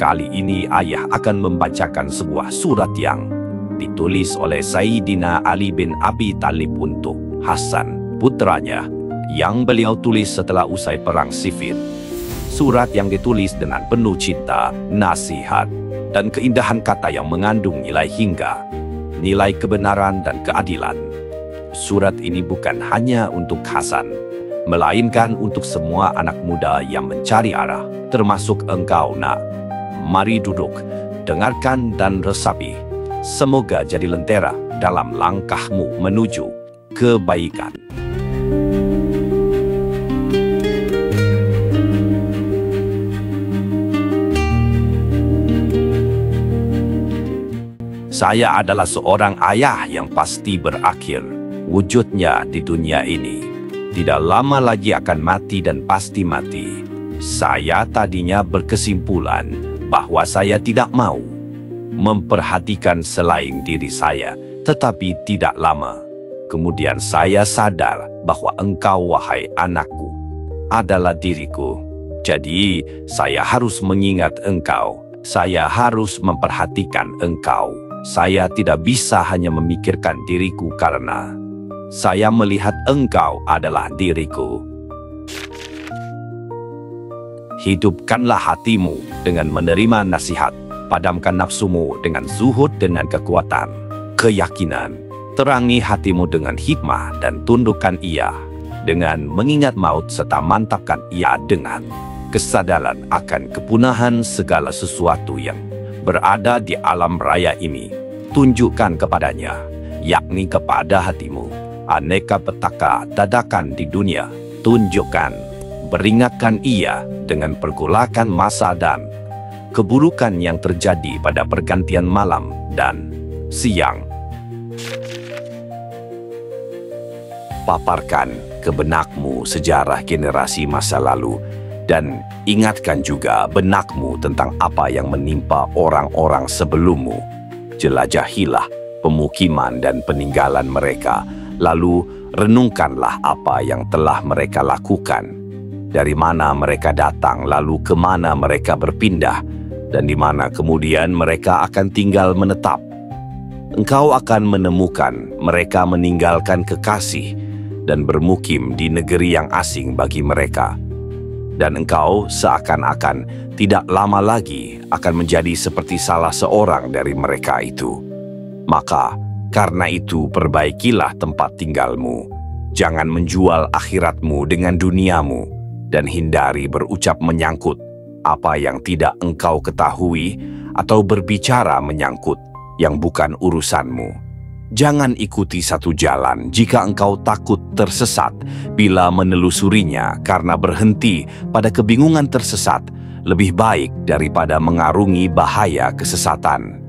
Kali ini ayah akan membacakan sebuah surat yang ditulis oleh Sayyidina Ali bin Abi Thalib untuk Hasan, putranya, yang beliau tulis setelah usai perang Siffin. Surat yang ditulis dengan penuh cinta, nasihat, dan keindahan kata yang mengandung nilai hingga nilai kebenaran dan keadilan. Surat ini bukan hanya untuk Hasan, melainkan untuk semua anak muda yang mencari arah, termasuk engkau, nak. Mari duduk, dengarkan dan resapi. Semoga jadi lentera dalam langkahmu menuju kebaikan. Saya adalah seorang ayah yang pasti berakhir wujudnya di dunia ini. Tidak lama lagi akan mati dan pasti mati. Saya tadinya berkesimpulan bahwa saya tidak mau memperhatikan selain diri saya, tetapi tidak lama kemudian saya sadar bahwa engkau, wahai anakku, adalah diriku. Jadi saya harus mengingat engkau, saya harus memperhatikan engkau. Saya tidak bisa hanya memikirkan diriku karena saya melihat engkau adalah diriku. Hidupkanlah hatimu dengan menerima nasihat. Padamkan nafsumu dengan zuhud dengan kekuatan, keyakinan. Terangi hatimu dengan hikmah dan tundukkan ia dengan mengingat maut serta mantapkan ia dengan kesadaran akan kepunahan segala sesuatu yang berada di alam raya ini. Tunjukkan kepadanya, yakni kepada hatimu, aneka petaka dadakan di dunia. Tunjukkan, beringatkan ia dengan pergolakan masa dan keburukan yang terjadi pada pergantian malam dan siang. Paparkan ke benakmu sejarah generasi masa lalu dan ingatkan juga benakmu tentang apa yang menimpa orang-orang sebelummu. Jelajahilah pemukiman dan peninggalan mereka, lalu renungkanlah apa yang telah mereka lakukan. Dari mana mereka datang, lalu kemana mereka berpindah, dan di mana kemudian mereka akan tinggal menetap. Engkau akan menemukan mereka meninggalkan kekasih dan bermukim di negeri yang asing bagi mereka. Dan engkau seakan-akan tidak lama lagi akan menjadi seperti salah seorang dari mereka itu. Maka, karena itu perbaikilah tempat tinggalmu. Jangan menjual akhiratmu dengan duniamu, dan hindari berucap menyangkut apa yang tidak engkau ketahui atau berbicara menyangkut yang bukan urusanmu. Jangan ikuti satu jalan jika engkau takut tersesat bila menelusurinya, karena berhenti pada kebingungan tersesat lebih baik daripada mengarungi bahaya kesesatan.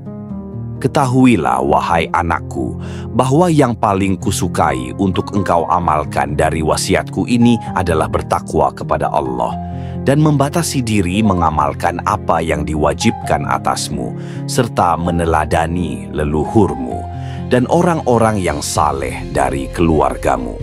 Ketahuilah, wahai anakku, bahwa yang paling kusukai untuk engkau amalkan dari wasiatku ini adalah bertakwa kepada Allah dan membatasi diri mengamalkan apa yang diwajibkan atasmu, serta meneladani leluhurmu dan orang-orang yang saleh dari keluargamu.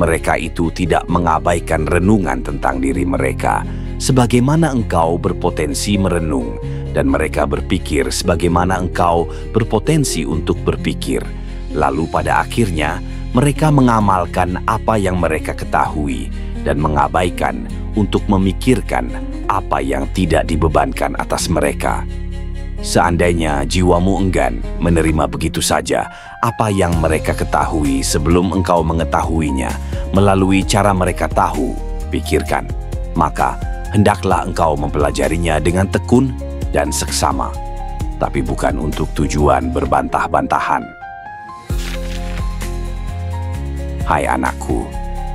Mereka itu tidak mengabaikan renungan tentang diri mereka, sebagaimana engkau berpotensi merenung, dan mereka berpikir sebagaimana engkau berpotensi untuk berpikir. Lalu pada akhirnya, mereka mengamalkan apa yang mereka ketahui, dan mengabaikan untuk memikirkan apa yang tidak dibebankan atas mereka. Seandainya jiwamu enggan menerima begitu saja apa yang mereka ketahui sebelum engkau mengetahuinya melalui cara mereka tahu, pikirkan, maka hendaklah engkau mempelajarinya dengan tekun dan seksama, tapi bukan untuk tujuan berbantah-bantahan. Hai anakku,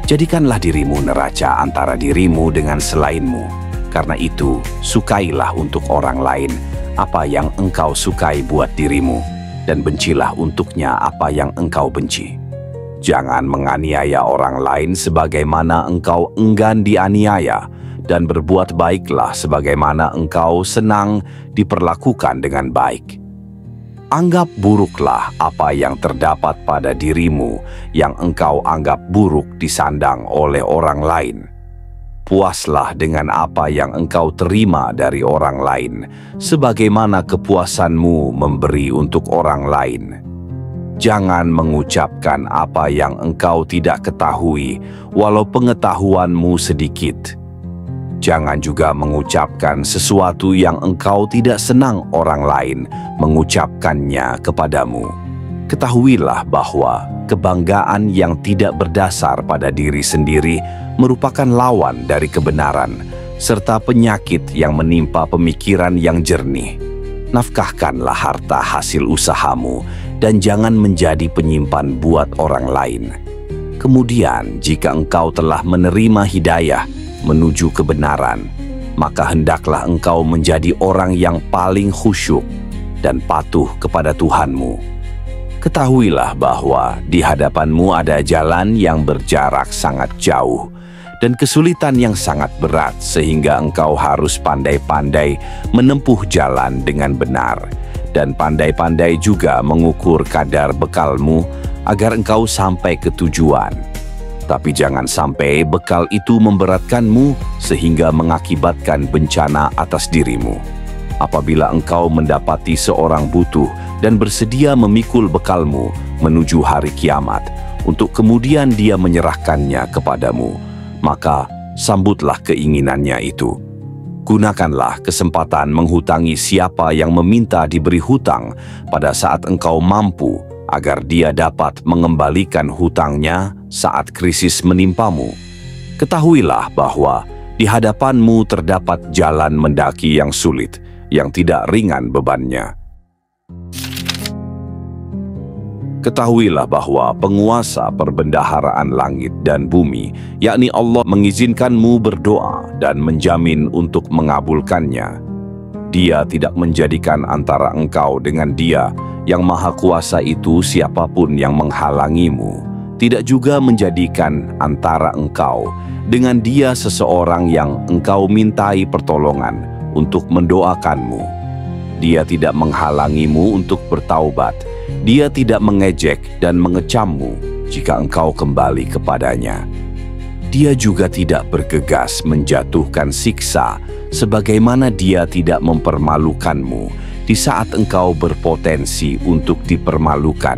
jadikanlah dirimu neraca antara dirimu dengan selainmu. Karena itu, sukailah untuk orang lain apa yang engkau sukai buat dirimu, dan bencilah untuknya apa yang engkau benci. Jangan menganiaya orang lain sebagaimana engkau enggan dianiaya, dan berbuat baiklah sebagaimana engkau senang diperlakukan dengan baik. Anggap buruklah apa yang terdapat pada dirimu yang engkau anggap buruk disandang oleh orang lain. puaslah dengan apa yang engkau terima dari orang lain, sebagaimana kepuasanmu memberi untuk orang lain. Jangan mengucapkan apa yang engkau tidak ketahui, walau pengetahuanmu sedikit. Jangan juga mengucapkan sesuatu yang engkau tidak senang orang lain mengucapkannya kepadamu. Ketahuilah bahwa kebanggaan yang tidak berdasar pada diri sendiri merupakan lawan dari kebenaran, serta penyakit yang menimpa pemikiran yang jernih. Nafkahkanlah harta hasil usahamu, dan jangan menjadi penyimpan buat orang lain. Kemudian, jika engkau telah menerima hidayah menuju kebenaran, maka hendaklah engkau menjadi orang yang paling khusyuk dan patuh kepada Tuhanmu. Ketahuilah bahwa di hadapanmu ada jalan yang berjarak sangat jauh dan kesulitan yang sangat berat, sehingga engkau harus pandai-pandai menempuh jalan dengan benar, dan pandai-pandai juga mengukur kadar bekalmu agar engkau sampai ke tujuan. Tapi jangan sampai bekal itu memberatkanmu sehingga mengakibatkan bencana atas dirimu. Apabila engkau mendapati seorang butuh dan bersedia memikul bekalmu menuju hari kiamat, untuk kemudian dia menyerahkannya kepadamu, maka sambutlah keinginannya itu. Gunakanlah kesempatan menghutangi siapa yang meminta diberi hutang pada saat engkau mampu, agar dia dapat mengembalikan hutangnya saat krisis menimpamu. Ketahuilah bahwa di hadapanmu terdapat jalan mendaki yang sulit, yang tidak ringan bebannya. Ketahuilah bahwa penguasa perbendaharaan langit dan bumi, yakni Allah, mengizinkanmu berdoa dan menjamin untuk mengabulkannya. Dia tidak menjadikan antara engkau dengan Dia yang Maha Kuasa itu siapapun yang menghalangimu, tidak juga menjadikan antara engkau dengan Dia seseorang yang engkau mintai pertolongan untuk mendoakanmu. Dia tidak menghalangimu untuk bertaubat. Dia tidak mengejek dan mengecammu jika engkau kembali kepadanya. Dia juga tidak bergegas menjatuhkan siksa, sebagaimana Dia tidak mempermalukanmu di saat engkau berpotensi untuk dipermalukan.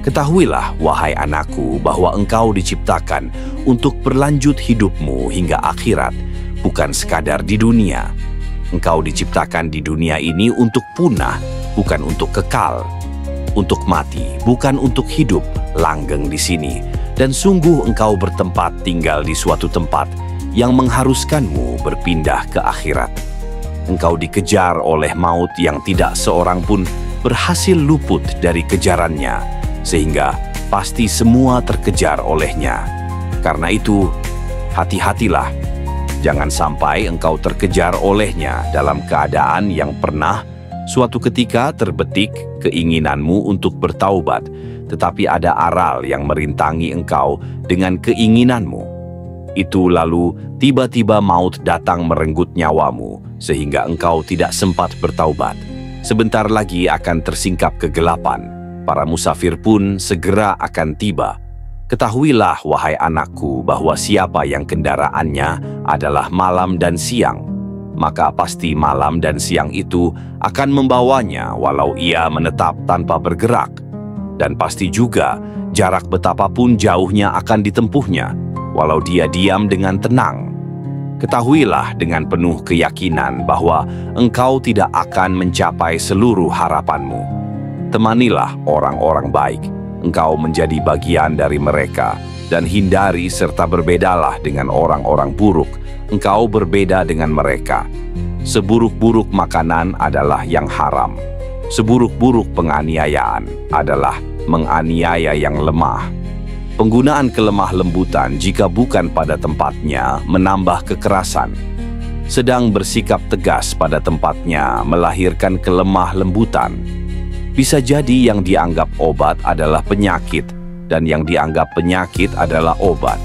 Ketahuilah, wahai anakku, bahwa engkau diciptakan untuk berlanjut hidupmu hingga akhirat, bukan sekadar di dunia. Engkau diciptakan di dunia ini untuk punah, bukan untuk kekal. Untuk mati, bukan untuk hidup langgeng di sini. Dan sungguh engkau bertempat tinggal di suatu tempat yang mengharuskanmu berpindah ke akhirat. Engkau dikejar oleh maut yang tidak seorang pun berhasil luput dari kejarannya, sehingga pasti semua terkejar olehnya. Karena itu, hati-hatilah. Jangan sampai engkau terkejar olehnya dalam keadaan yang pernah suatu ketika terbetik keinginanmu untuk bertaubat, tetapi ada aral yang merintangi engkau dengan keinginanmu. Itu lalu tiba-tiba maut datang merenggut nyawamu, sehingga engkau tidak sempat bertaubat. Sebentar lagi akan tersingkap kegelapan. Para musafir pun segera akan tiba. Ketahuilah, wahai anakku, bahwa siapa yang kendaraannya adalah malam dan siang, maka pasti malam dan siang itu akan membawanya walau ia menetap tanpa bergerak. Dan pasti juga jarak betapapun jauhnya akan ditempuhnya, walau dia diam dengan tenang. Ketahuilah dengan penuh keyakinan bahwa engkau tidak akan mencapai seluruh harapanmu. Temanilah orang-orang baik, engkau menjadi bagian dari mereka, dan hindari serta berbedalah dengan orang-orang buruk, engkau berbeda dengan mereka. Seburuk-buruk makanan adalah yang haram. Seburuk-buruk penganiayaan adalah menganiaya yang lemah. Penggunaan kelemah lembutan jika bukan pada tempatnya menambah kekerasan. Sedang bersikap tegas pada tempatnya melahirkan kelemah lembutan. Bisa jadi yang dianggap obat adalah penyakit, dan yang dianggap penyakit adalah obat.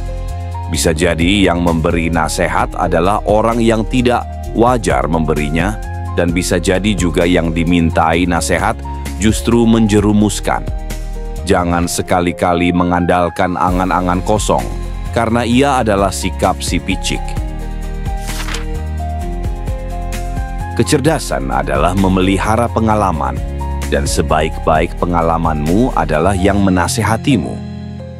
Bisa jadi yang memberi nasihat adalah orang yang tidak wajar memberinya, dan bisa jadi juga yang dimintai nasihat justru menjerumuskan. Jangan sekali-kali mengandalkan angan-angan kosong, karena ia adalah sikap si picik. Kecerdasan adalah memelihara pengalaman, dan sebaik-baik pengalamanmu adalah yang menasehatimu.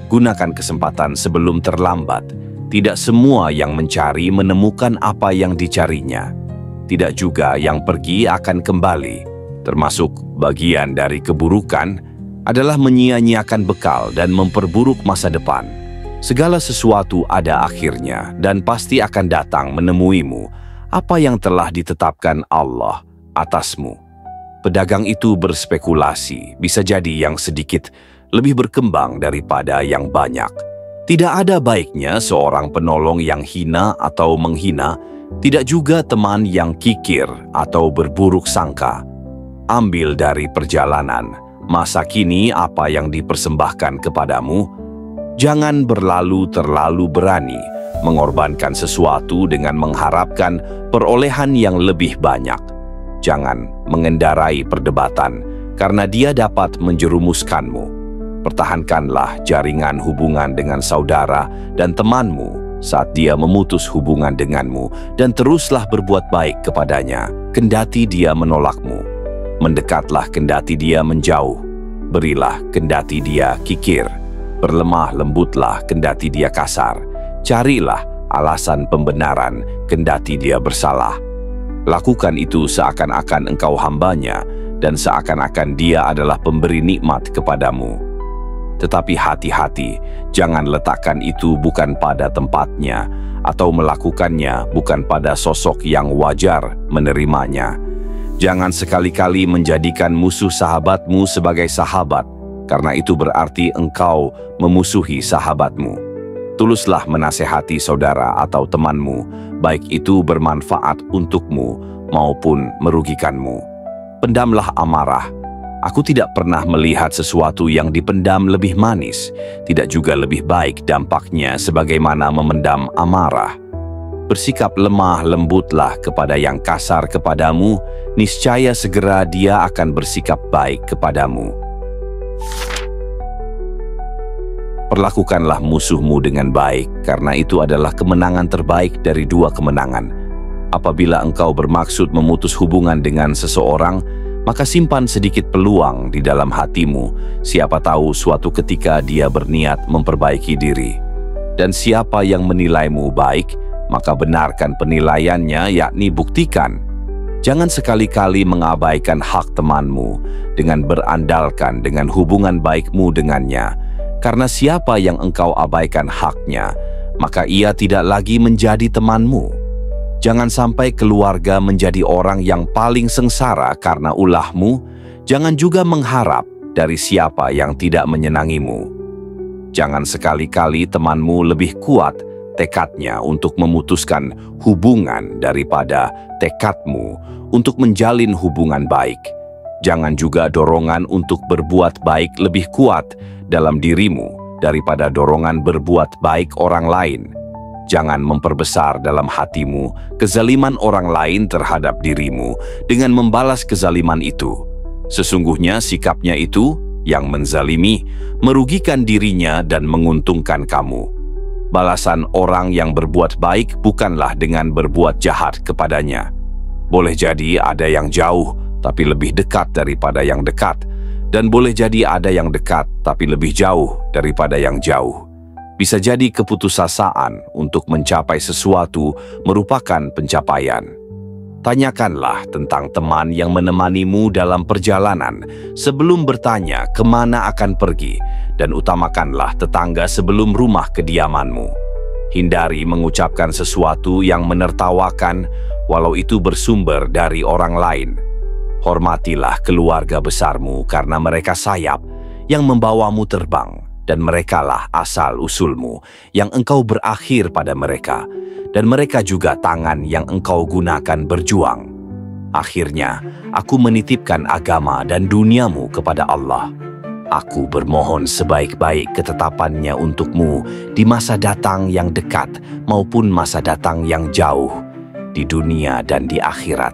Gunakan kesempatan sebelum terlambat. Tidak semua yang mencari menemukan apa yang dicarinya. Tidak juga yang pergi akan kembali. Termasuk bagian dari keburukan adalah menyia-nyiakan bekal dan memperburuk masa depan. Segala sesuatu ada akhirnya dan pasti akan datang menemuimu apa yang telah ditetapkan Allah atasmu. Pedagang itu berspekulasi, bisa jadi yang sedikit lebih berkembang daripada yang banyak. Tidak ada baiknya seorang penolong yang hina atau menghina, tidak juga teman yang kikir atau berburuk sangka. Ambil dari perjalanan, masa kini apa yang dipersembahkan kepadamu. Jangan berlalu terlalu berani, mengorbankan sesuatu dengan mengharapkan perolehan yang lebih banyak. Jangan mengendarai perdebatan, karena dia dapat menjerumuskanmu. Pertahankanlah jaringan hubungan dengan saudara dan temanmu saat dia memutus hubungan denganmu, dan teruslah berbuat baik kepadanya, kendati dia menolakmu. Mendekatlah kendati dia menjauh. Berilah kendati dia kikir. Berlemah lembutlah kendati dia kasar. Carilah alasan pembenaran kendati dia bersalah. Lakukan itu seakan-akan engkau hambanya dan seakan-akan dia adalah pemberi nikmat kepadamu. Tetapi hati-hati, jangan letakkan itu bukan pada tempatnya atau melakukannya bukan pada sosok yang wajar menerimanya. Jangan sekali-kali menjadikan musuh sahabatmu sebagai sahabat, karena itu berarti engkau memusuhi sahabatmu. Tuluslah menasehati saudara atau temanmu, baik itu bermanfaat untukmu maupun merugikanmu. Pendamlah amarah. Aku tidak pernah melihat sesuatu yang dipendam lebih manis, tidak juga lebih baik dampaknya sebagaimana memendam amarah. Bersikap lemah lembutlah kepada yang kasar kepadamu, niscaya segera dia akan bersikap baik kepadamu. Perlakukanlah musuhmu dengan baik, karena itu adalah kemenangan terbaik dari dua kemenangan. Apabila engkau bermaksud memutus hubungan dengan seseorang, maka simpan sedikit peluang di dalam hatimu. Siapa tahu suatu ketika dia berniat memperbaiki diri. Dan siapa yang menilaimu baik, maka benarkan penilaiannya, yakni buktikan. Jangan sekali-kali mengabaikan hak temanmu dengan berandalkan dengan hubungan baikmu dengannya. Karena siapa yang engkau abaikan haknya, maka ia tidak lagi menjadi temanmu. Jangan sampai keluarga menjadi orang yang paling sengsara karena ulahmu. Jangan juga mengharap dari siapa yang tidak menyenangimu. Jangan sekali-kali temanmu lebih kuat tekadnya untuk memutuskan hubungan daripada tekadmu untuk menjalin hubungan baik. Jangan juga dorongan untuk berbuat baik lebih kuat dalam dirimu daripada dorongan berbuat baik orang lain. Jangan memperbesar dalam hatimu kezaliman orang lain terhadap dirimu dengan membalas kezaliman itu. Sesungguhnya sikapnya itu yang menzalimi, merugikan dirinya dan menguntungkan kamu. Balasan orang yang berbuat baik bukanlah dengan berbuat jahat kepadanya. Boleh jadi ada yang jauh, tapi lebih dekat daripada yang dekat. Dan boleh jadi ada yang dekat, tapi lebih jauh daripada yang jauh. Bisa jadi keputusasaan untuk mencapai sesuatu merupakan pencapaian. Tanyakanlah tentang teman yang menemanimu dalam perjalanan sebelum bertanya kemana akan pergi, dan utamakanlah tetangga sebelum rumah kediamanmu. Hindari mengucapkan sesuatu yang menertawakan, walau itu bersumber dari orang lain. Hormatilah keluarga besarmu karena mereka sayap yang membawamu terbang, dan merekalah asal-usulmu yang engkau berakhir pada mereka, dan mereka juga tangan yang engkau gunakan berjuang. Akhirnya, aku menitipkan agama dan duniamu kepada Allah. Aku bermohon sebaik-baik ketetapannya untukmu di masa datang yang dekat maupun masa datang yang jauh, di dunia dan di akhirat.